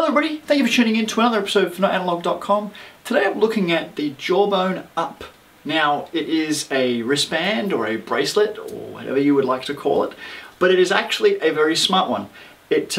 Hello everybody, thank you for tuning in to another episode of notanalog.com. Today I'm looking at the Jawbone Up. Now it is a wristband or a bracelet or whatever you would like to call it, but it is actually a very smart one. It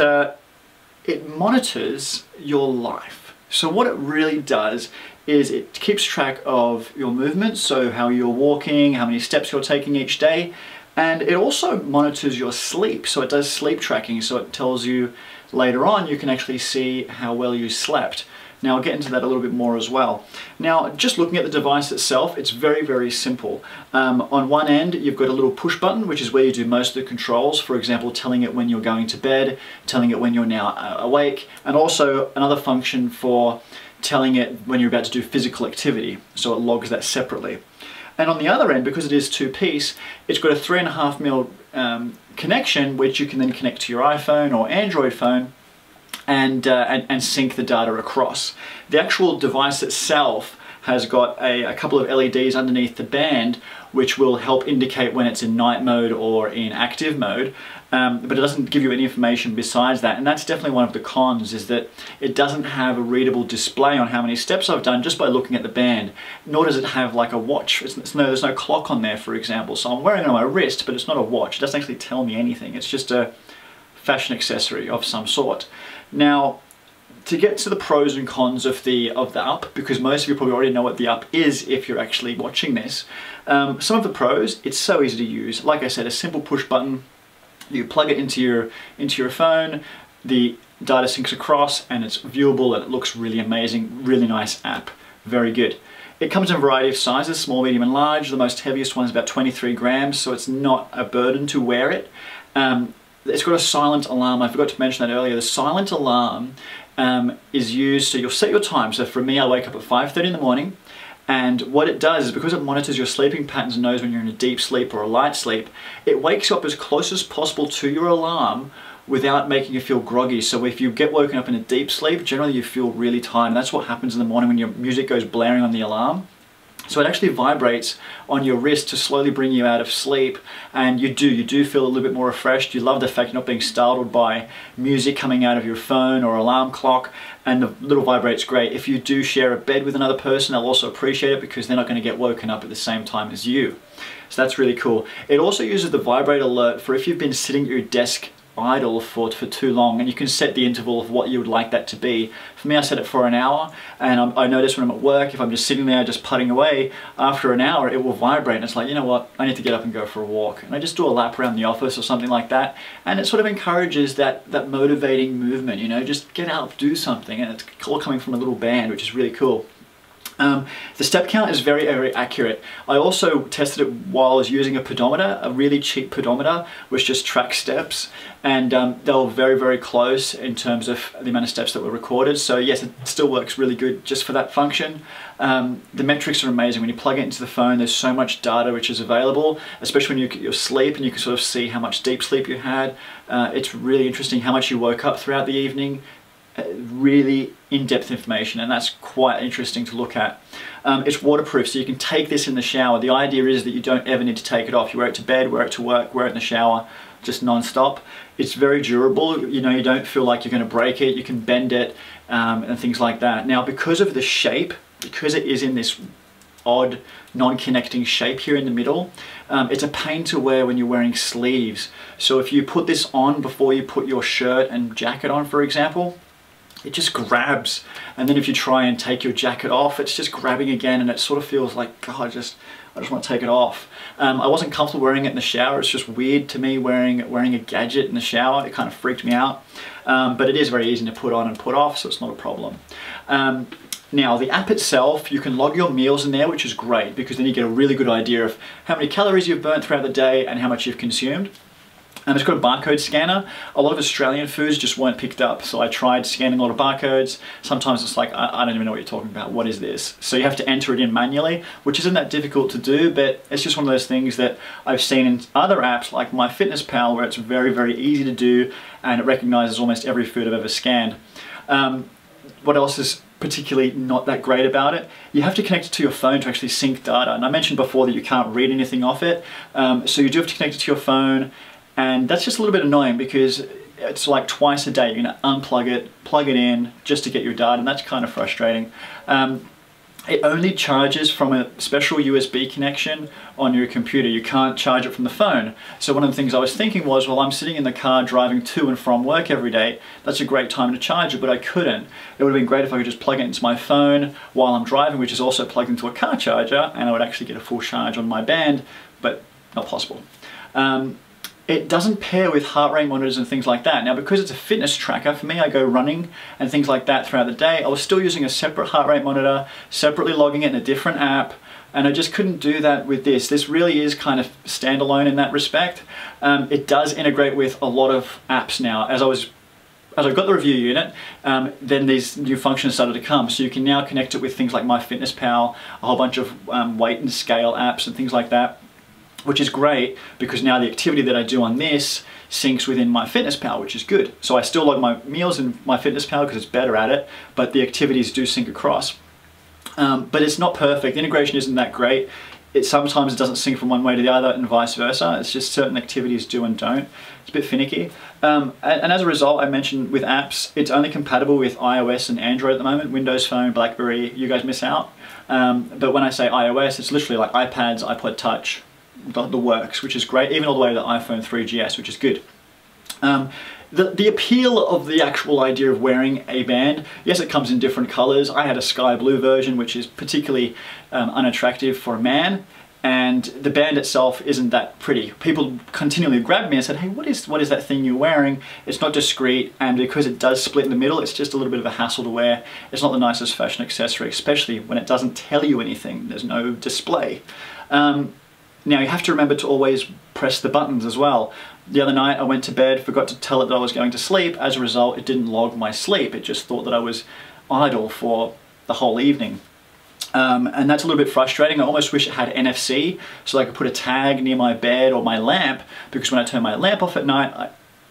monitors your life. So what it really does is it keeps track of your movements, so how you're walking, how many steps you're taking each day, and it also monitors your sleep. So it does sleep tracking, so it tells you later on you can actually see how well you slept. Now I'll get into that a little bit more as well. Now just looking at the device itself, it's very simple. On one end you've got a little push button, which is where you do most of the controls, for example telling it when you're going to bed, telling it when you're now awake, and also another function for telling it when you're about to do physical activity, so it logs that separately. And on the other end, because it is two-piece, it's got a 3.5mm connection which you can then connect to your iPhone or Android phone and sync the data across. The actual device itself has got a couple of LEDs underneath the band which will help indicate when it's in night mode or in active mode, but it doesn't give you any information besides that, and that's definitely one of the cons, is that it doesn't have a readable display on how many steps I've done just by looking at the band, nor does it have like a watch. There's no clock on there, for example, so I'm wearing it on my wrist, but it's not a watch. It doesn't actually tell me anything. It's just a fashion accessory of some sort. Now, to get to the pros and cons of the Up, because most of you probably already know what the Up is if you're actually watching this, some of the pros: it's so easy to use. Like I said, a simple push button. You plug it into your phone, the data syncs across, and it's viewable and it looks really amazing. Really nice app, very good. It comes in a variety of sizes, small, medium and large. The most heaviest one is about 23 grams, so it's not a burden to wear it. It's got a silent alarm. I forgot to mention that earlier. The silent alarm is used, so you'll set your time. So for me, I wake up at 5:30 in the morning, and what it does is, because it monitors your sleeping patterns and knows when you're in a deep sleep or a light sleep, it wakes you up as close as possible to your alarm without making you feel groggy. So if you get woken up in a deep sleep, generally you feel really tired, and that's what happens in the morning when your music goes blaring on the alarm. So it actually vibrates on your wrist to slowly bring you out of sleep, and you do feel a little bit more refreshed. You love the fact you're not being startled by music coming out of your phone or alarm clock, and the little vibrate's great. If you do share a bed with another person, they'll also appreciate it because they're not going to get woken up at the same time as you. So that's really cool. It also uses the vibrate alert for if you've been sitting at your desk idle for too long, and you can set the interval of what you would like that to be. For me, I set it for an hour, and I notice when I'm at work, if I'm just sitting there just putting away, after an hour it will vibrate and it's like, you know what, I need to get up and go for a walk, and I just do a lap around the office or something like that, and it sort of encourages that motivating movement, you know, just get out, do something, and it's all coming from a little band, which is really cool. The step count is very accurate. I also tested it while I was using a pedometer, a really cheap pedometer, which just tracks steps, and they were very close in terms of the amount of steps that were recorded. So yes, it still works really good just for that function. The metrics are amazing. When you plug it into the phone, there's so much data which is available, especially when you get your sleep, and you can sort of see how much deep sleep you had. It's really interesting how much you woke up throughout the evening. Really in-depth information, and that's quite interesting to look at. It's waterproof, so you can take this in the shower. The idea is that you don't ever need to take it off. You wear it to bed, wear it to work, wear it in the shower, just non-stop. It's very durable. You know, you don't feel like you're going to break it. You can bend it and things like that. Now, because of the shape, because it is in this odd non-connecting shape here in the middle, it's a pain to wear when you're wearing sleeves. So if you put this on before you put your shirt and jacket on, for example, it just grabs, and then if you try and take your jacket off, it's just grabbing again, and it sort of feels like, God, I just want to take it off. I wasn't comfortable wearing it in the shower. It's just weird to me wearing a gadget in the shower. It kind of freaked me out, but it is very easy to put on and put off, so it's not a problem. Now, the app itself, you can log your meals in there, which is great because then you get a really good idea of how many calories you've burnt throughout the day and how much you've consumed. And it's got a barcode scanner. A lot of Australian foods just weren't picked up, so I tried scanning a lot of barcodes. Sometimes it's like, I don't even know what you're talking about. What is this? So you have to enter it in manually, which isn't that difficult to do, but it's just one of those things that I've seen in other apps like MyFitnessPal, where it's very easy to do, and it recognizes almost every food I've ever scanned. What else is particularly not that great about it? You have to connect it to your phone to actually sync data, and I mentioned before that you can't read anything off it, so you do have to connect it to your phone. And that's just a little bit annoying because it's like twice a day. You're gonna unplug it, plug it in just to get your data, and that's kind of frustrating. It only charges from a special USB connection on your computer. You can't charge it from the phone. So one of the things I was thinking was, well, I'm sitting in the car driving to and from work every day. That's a great time to charge it, but I couldn't. It would have been great if I could just plug it into my phone while I'm driving, which is also plugged into a car charger, and I would actually get a full charge on my band, but not possible. It doesn't pair with heart rate monitors and things like that. Now, because it's a fitness tracker, for me, I go running and things like that throughout the day. I was still using a separate heart rate monitor, separately logging it in a different app, and I just couldn't do that with this. This really is kind of standalone in that respect. It does integrate with a lot of apps now. As I got the review unit, then these new functions started to come. So you can now connect it with things like MyFitnessPal, a whole bunch of weight and scale apps and things like that, which is great because now the activity that I do on this syncs within MyFitnessPal, which is good. So I still log my meals in MyFitnessPal because it's better at it, but the activities do sync across. But it's not perfect. The integration isn't that great. Sometimes it doesn't sync from one way to the other and vice versa. It's just certain activities do and don't. It's a bit finicky. And as a result, I mentioned with apps, it's only compatible with iOS and Android at the moment. Windows Phone, BlackBerry, you guys miss out. But when I say iOS, it's literally like iPads, iPod Touch, the works, which is great, even all the way to the iPhone 3GS, which is good. The appeal of the actual idea of wearing a band, yes, it comes in different colors. I had a sky blue version, which is particularly unattractive for a man, and the band itself isn't that pretty. People continually grabbed me and said, hey, what is that thing you're wearing? It's not discreet, and because it does split in the middle, it's just a little bit of a hassle to wear. It's not the nicest fashion accessory, especially when it doesn't tell you anything. There's no display. Now you have to remember to always press the buttons as well. The other night I went to bed, forgot to tell it that I was going to sleep. As a result, it didn't log my sleep. It just thought that I was idle for the whole evening. And that's a little bit frustrating. I almost wish it had NFC so I could put a tag near my bed or my lamp, because when I turn my lamp off at night,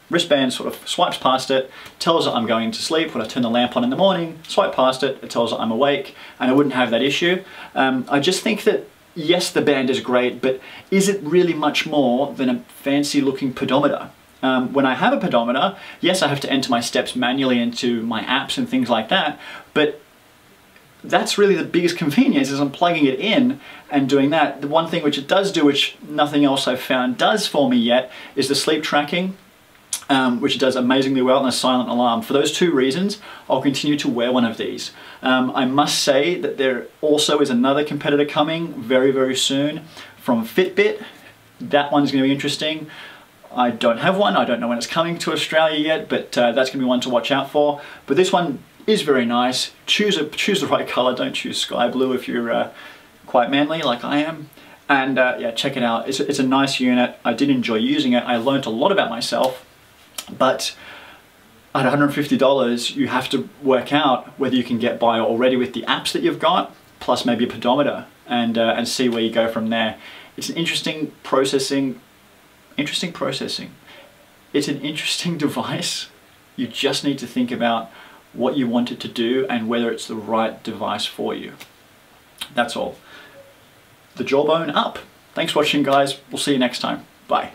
wristband sort of swipes past it, tells it I'm going to sleep. When I turn the lamp on in the morning, swipe past it, it tells it I'm awake, and I wouldn't have that issue. I just think that yes, the band is great, but is it really much more than a fancy looking pedometer? When I have a pedometer, yes, I have to enter my steps manually into my apps and things like that, but that's really the biggest convenience, is I'm plugging it in and doing that. The one thing which it does do, which nothing else I've found does for me yet, is the sleep tracking, which it does amazingly well, and a silent alarm. For those two reasons, I'll continue to wear one of these. I must say that there also is another competitor coming very, very soon from Fitbit. That one's going to be interesting. I don't have one. I don't know when it's coming to Australia yet, but that's going to be one to watch out for. But this one is very nice. Choose the right color. Don't choose sky blue if you're quite manly like I am. And yeah, check it out. It's a nice unit. I did enjoy using it. I learned a lot about myself, but at $150, you have to work out whether you can get by already with the apps that you've got, plus maybe a pedometer, and see where you go from there. It's an interesting processing. It's an interesting device. You just need to think about what you want it to do and whether it's the right device for you. That's all. The Jawbone Up. Thanks for watching, guys. We'll see you next time. Bye.